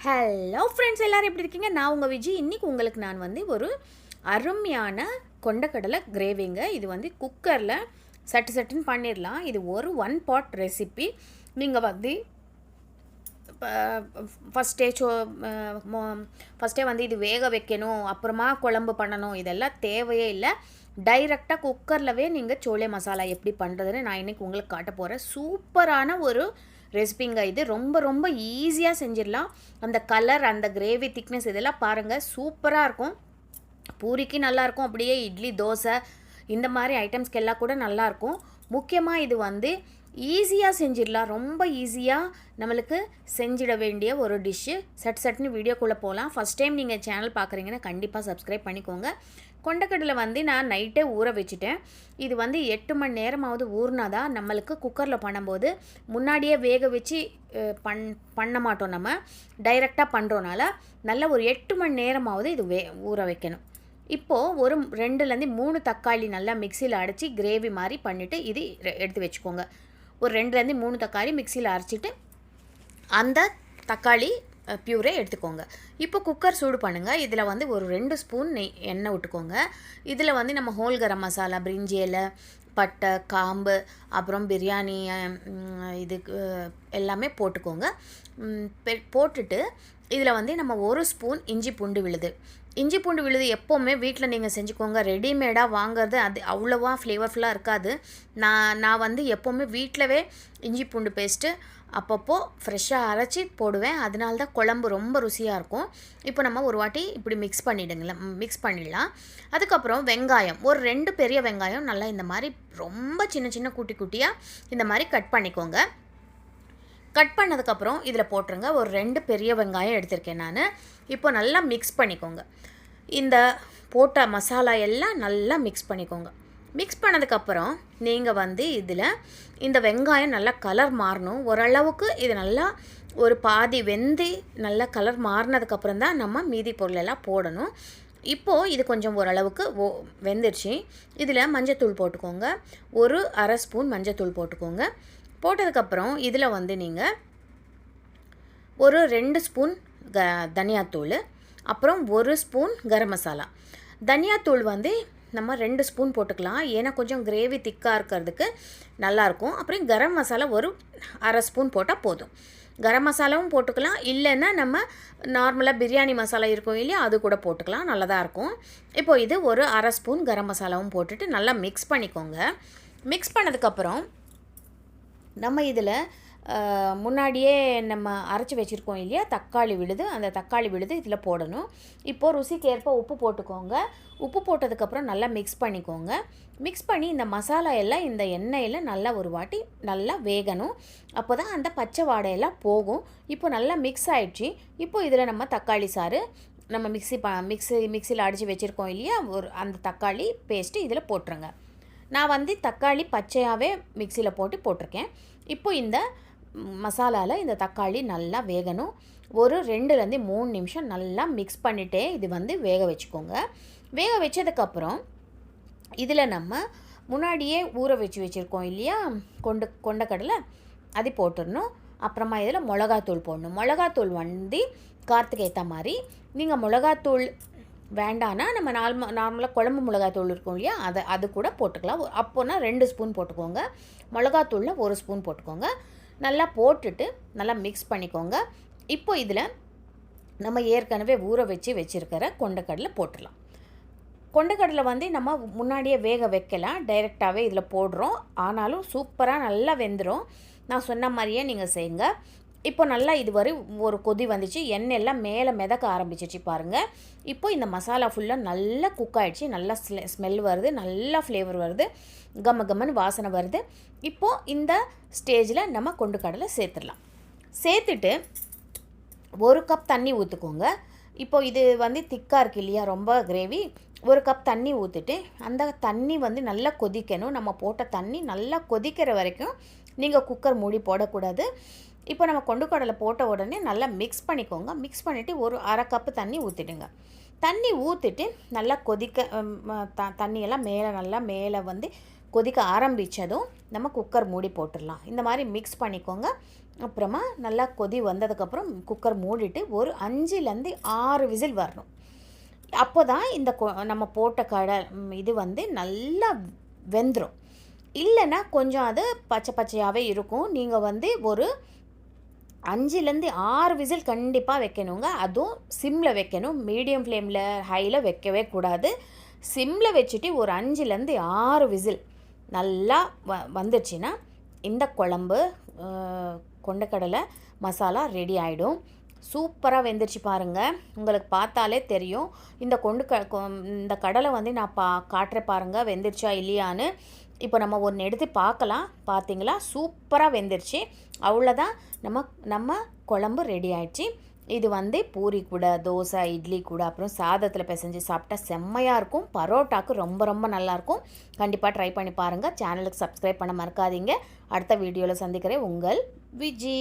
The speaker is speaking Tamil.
ஹலோ ஃப்ரெண்ட்ஸ், எல்லோரும் எப்படி இருக்கீங்க? நான் உங்கள் விஜி. இன்றைக்கி உங்களுக்கு நான் வந்து ஒரு அருமையான கொண்டக்கடலை கிரேவிங்க. இது வந்து குக்கரில் சட்டு சட்டுன்னு பண்ணிடலாம். இது ஒரு ஒன் பாட் ரெசிபி. நீங்கள் வந்து ஃபஸ்ட்டே வந்து இது வேக வைக்கணும், அப்புறமா குழம்பு பண்ணணும், இதெல்லாம் தேவையே இல்லை. டைரெக்டாக குக்கர்லவே நீங்கள் சோளே மசாலா எப்படி பண்ணுறதுன்னு நான் இன்றைக்கி உங்களுக்கு காட்ட போகிறேன். சூப்பரான ஒரு ரெசிபிங்க. இது ரொம்ப ரொம்ப ஈஸியாக செஞ்சிடலாம். அந்த கலர், அந்த கிரேவி திக்னஸ் இதெல்லாம் பாருங்கள், சூப்பராக இருக்கும். பூரிக்கு நல்லாயிருக்கும், அப்படியே இட்லி, தோசை இந்த மாதிரி ஐட்டம்ஸ்க்கு எல்லாம் கூட நல்லாயிருக்கும். முக்கியமாக இது வந்து ஈஸியாக செஞ்சிடலாம். ரொம்ப ஈஸியாக நம்மளுக்கு செஞ்சிட வேண்டிய ஒரு டிஷ்ஷு. சட்டுன்னு வீடியோக்குள்ளே போகலாம். ஃபஸ்ட் டைம் நீங்கள் சேனல் பார்க்குறீங்கன்னா கண்டிப்பாக சப்ஸ்கிரைப் பண்ணிக்கோங்க. கொண்டக்கடலை வந்து நான் நைட்டே ஊற வச்சுட்டேன். இது வந்து 8 மணி நேரமாவது ஊறினாதான் நம்மளுக்கு குக்கரில் பண்ணும்போது முன்னாடியே வேக வச்சு பண்ண மாட்டோம். நம்ம டைரெக்டாக பண்ணுறோனால நல்ல ஒரு 8 மணி நேரமாவது இது ஊற வைக்கணும். இப்போது ஒரு 2-3 தக்காளி நல்லா மிக்சியில் அரைச்சி கிரேவி மாதிரி பண்ணிவிட்டு இது எடுத்து வச்சுக்கோங்க. ஒரு 2-3 தக்காளி மிக்சியில் அரைச்சிட்டு அந்த தக்காளி பியூரே எடுத்துக்கோங்க. இப்போ குக்கர் சூடு பண்ணுங்கள். இதில் வந்து ஒரு 2 ஸ்பூன் எண்ணெய் விட்டுக்கோங்க. இதில் வந்து நம்ம ஹோல் கரம் மசாலா, பிரிஞ்சி இலை, பட்டை, காம்பு, அப்புறம் பிரியாணி இதுக்கு எல்லாமே போட்டுக்கோங்க. போட்டுட்டு இதில் வந்து நம்ம 1 ஸ்பூன் இஞ்சி பூண்டு விழுது எப்போவுமே வீட்டில் நீங்கள் செஞ்சுக்கோங்க. ரெடிமேடாக வாங்குறது அது அவ்வளோவா ஃப்ளேவர்ஃபுல்லாக இருக்காது. நான் வந்து எப்போவுமே வீட்டிலவே இஞ்சி பூண்டு பேஸ்ட்டு அப்பப்போ ஃப்ரெஷ்ஷாக அரைச்சி போடுவேன். அதனால தான் குழம்பு ரொம்ப ருசியாக இருக்கும். இப்போ நம்ம ஒரு வாட்டி இப்படி மிக்ஸ் பண்ணிடலாம். அதுக்கப்புறம் வெங்காயம், ஒரு 2 பெரிய வெங்காயம் நல்லா இந்த மாதிரி ரொம்ப சின்ன குட்டியாக இந்த மாதிரி கட் பண்ணிக்கோங்க. கட் பண்ணதுக்கப்புறம் இதில் போட்டுருங்க. ஒரு 2 பெரிய வெங்காயம் எடுத்திருக்கேன் நான். இப்போ நல்லா மிக்ஸ் பண்ணிக்கோங்க. இந்த போட்ட மசாலா எல்லாம் நல்லா மிக்ஸ் பண்ணிக்கோங்க. மிக்ஸ் பண்ணதுக்கப்புறம் நீங்கள் வந்து இதில் இந்த வெங்காயம் நல்லா கலர் மாறணும். ஓரளவுக்கு இது நல்லா ஒரு பாதி வெந்து நல்லா கலர் மாறினதுக்கப்புறம் தான் நம்ம மீதி பொருளெல்லாம் போடணும். இப்போது இது கொஞ்சம் ஓரளவுக்கு வெந்துருச்சு. இதில் மஞ்சத்தூள் போட்டுக்கோங்க. ஒரு அரை ஸ்பூன் மஞ்சத்தூள் போட்டுக்கோங்க. போட்டதுக்கப்புறம் இதில் வந்து நீங்கள் ஒரு 2 ஸ்பூன் தனியாத்தூள், அப்புறம் 1 ஸ்பூன் கரம் மசாலா. தனியாத்தூள் வந்து நம்ம 2 ஸ்பூன் போட்டுக்கலாம், ஏன்னா கொஞ்சம் கிரேவி திக்காக இருக்கிறதுக்கு நல்லாயிருக்கும். அப்புறம் கரம் மசாலா ஒரு அரை ஸ்பூன் போட்டால் போதும். கரம் மசாலாவும் போட்டுக்கலாம், இல்லைன்னா நம்ம நார்மலாக பிரியாணி மசாலா இருக்கும் இல்லையா, அது கூட போட்டுக்கலாம், நல்லதாக இருக்கும். இப்போது இது ஒரு அரை ஸ்பூன் கரம் மசாலாவும் போட்டுட்டு நல்லா மிக்ஸ் பண்ணிக்கோங்க. மிக்ஸ் பண்ணதுக்கப்புறம் நம்ம இதில் முன்னாடியே நம்ம அரைச்சி வச்சுருக்கோம் இல்லையா தக்காளி விழுது, அந்த தக்காளி விழுது இதில் போடணும். இப்போது ருசிக்கேற்ப உப்பு போட்டுக்கோங்க. உப்பு போட்டதுக்கப்புறம் நல்லா மிக்ஸ் பண்ணிக்கோங்க. மிக்ஸ் பண்ணி இந்த மசாலா எல்லாம் இந்த எண்ணெயில் நல்லா ஒரு வாட்டி நல்லா வேகணும். அப்போ தான் அந்த பச்சை வாடையெல்லாம் போகும். இப்போ நல்லா மிக்ஸ் ஆகிடுச்சு. இப்போ இதில் நம்ம தக்காளி சாறு நம்ம மிக்சியில் அடித்து வச்சுருக்கோம் இல்லையா, அந்த தக்காளி பேஸ்ட்டு இதில் போட்டுருங்க. நான் வந்து தக்காளி பச்சையாகவே மிக்சியில் போட்டிருக்கேன். இப்போ இந்த மசாலாவில் இந்த தக்காளி நல்லா வேகணும். ஒரு 2-3 நிமிஷம் நல்லா மிக்ஸ் பண்ணிட்டே இது வந்து வேக வச்சுக்கோங்க. வேக வச்சதுக்கப்புறம் இதில் நம்ம முன்னாடியே ஊற வச்சுருக்கோம் இல்லையா கொண்டக்கடலை, அது போட்டுடணும். அப்புறமா இதில் மிளகாத்தூள் போடணும். மிளகாத்தூள் வந்து காரத்துக்கு ஏற்ற மாதிரி. நீங்கள் மிளகாத்தூள் வேண்டான்னா நம்ம நார்மலாக குழம்பு மிளகாத்தூள் இருக்கும் இல்லையா, அது கூட போட்டுக்கலாம். அப்போனா 2 ஸ்பூன் போட்டுக்கோங்க. மிளகாத்தூளில் 1 ஸ்பூன் போட்டுக்கோங்க. நல்லா போட்டுட்டு நல்லா மிக்ஸ் பண்ணிக்கோங்க. இப்போ இதில் நம்ம ஏற்கனவே ஊற வச்சுருக்கிற கொண்டக்கடலை போட்டுடலாம். கொண்டக்கடலை வந்து நம்ம முன்னாடியே வேக வைக்கலாம், டைரெக்டாகவே இதில் போடுறோம். ஆனாலும் சூப்பராக நல்லா வெந்துடும். நான் சொன்ன மாதிரியே நீங்கள் செய்யுங்க. இப்போ நல்லா இதுவரை ஒரு கொதி வந்துச்சு, எண்ணெய் எல்லாம் மேலே மிதக்க ஆரம்பிச்சிச்சு பாருங்கள். இப்போ இந்த மசாலா ஃபுல்லாக நல்லா குக் ஆகிடுச்சு. நல்லா ஸ்மெல் வருது, நல்லா ஃப்ளேவர் வருது, கம்மன்னு வாசனை வருது. இப்போது இந்த ஸ்டேஜில் நம்ம கொண்டக்கடலை சேர்த்துடலாம். சேர்த்துட்டு 1 கப் தண்ணி ஊற்றுக்கோங்க. இப்போது இது வந்து திக்காக இருக்குது இல்லையா, ரொம்ப கிரேவி. 1 கப் தண்ணி ஊற்றிட்டு அந்த தண்ணி வந்து நல்லா கொதிக்கணும். நம்ம போட்ட தண்ணி நல்லா கொதிக்கிற வரைக்கும் நீங்கள் குக்கர் மூடி போடக்கூடாது. இப்போ நம்ம கொண்டக்கடலை போட்ட உடனே நல்லா மிக்ஸ் பண்ணிக்கோங்க. மிக்ஸ் பண்ணிவிட்டு ஒரு அரை கப்பு தண்ணி ஊற்றிடுங்க. தண்ணி ஊற்றிட்டு நல்லா தண்ணியெல்லாம் மேலே வந்து கொதிக்க ஆரம்பித்ததும் நம்ம குக்கர் மூடி போட்டுடலாம். இந்த மாதிரி மிக்ஸ் பண்ணிக்கோங்க. அப்புறமா நல்லா கொதி வந்ததுக்கப்புறம் குக்கர் மூடிட்டு ஒரு 5லேருந்து 6 விசில் வரணும். அப்போ தான் இந்த நம்ம போட்ட இது வந்து நல்லா வெந்துடும். இல்லைன்னா கொஞ்சம் அது பச்சை பச்சையாகவே இருக்கும். நீங்கள் வந்து ஒரு 5லேருந்து 6 விசில் கண்டிப்பாக வைக்கணுங்க. அதுவும் சிம்மில் வைக்கணும். மீடியம் ஃப்ளேமில் ஹையில் வைக்கவே கூடாது. சிம்மில் வச்சுட்டு ஒரு 5லேருந்து 6 விசில் நல்லா வந்துடுச்சுன்னா இந்த குழம்பு கொண்டக்கடலை மசாலா ரெடி ஆகிடும். சூப்பராக வெந்துருச்சு பாருங்கள். உங்களுக்கு பார்த்தாலே தெரியும். இந்த கடலை வந்து நான் காட்டுற பாருங்கள் வெந்துருச்சா இல்லையான்னு. இப்போ நம்ம ஒன்று எடுத்து பார்க்கலாம். பார்த்தீங்களா, சூப்பராக வெந்துருச்சு. அவ்வளோதான், நம்ம குழம்பு ரெடி ஆயிடுச்சு. இது வந்து பூரி கூட, தோசை, இட்லி கூட, அப்புறம் சாதத்தில் பிசைஞ்சு சாப்பிட்டா செம்மையாக இருக்கும். பரோட்டாவுக்கு ரொம்ப ரொம்ப நல்லாயிருக்கும். கண்டிப்பாக ட்ரை பண்ணி பாருங்கள். சேனலுக்கு சப்ஸ்கிரைப் பண்ண மறக்காதீங்க. அடுத்த வீடியோவில் சந்திக்கிறேன். உங்கள் விஜி.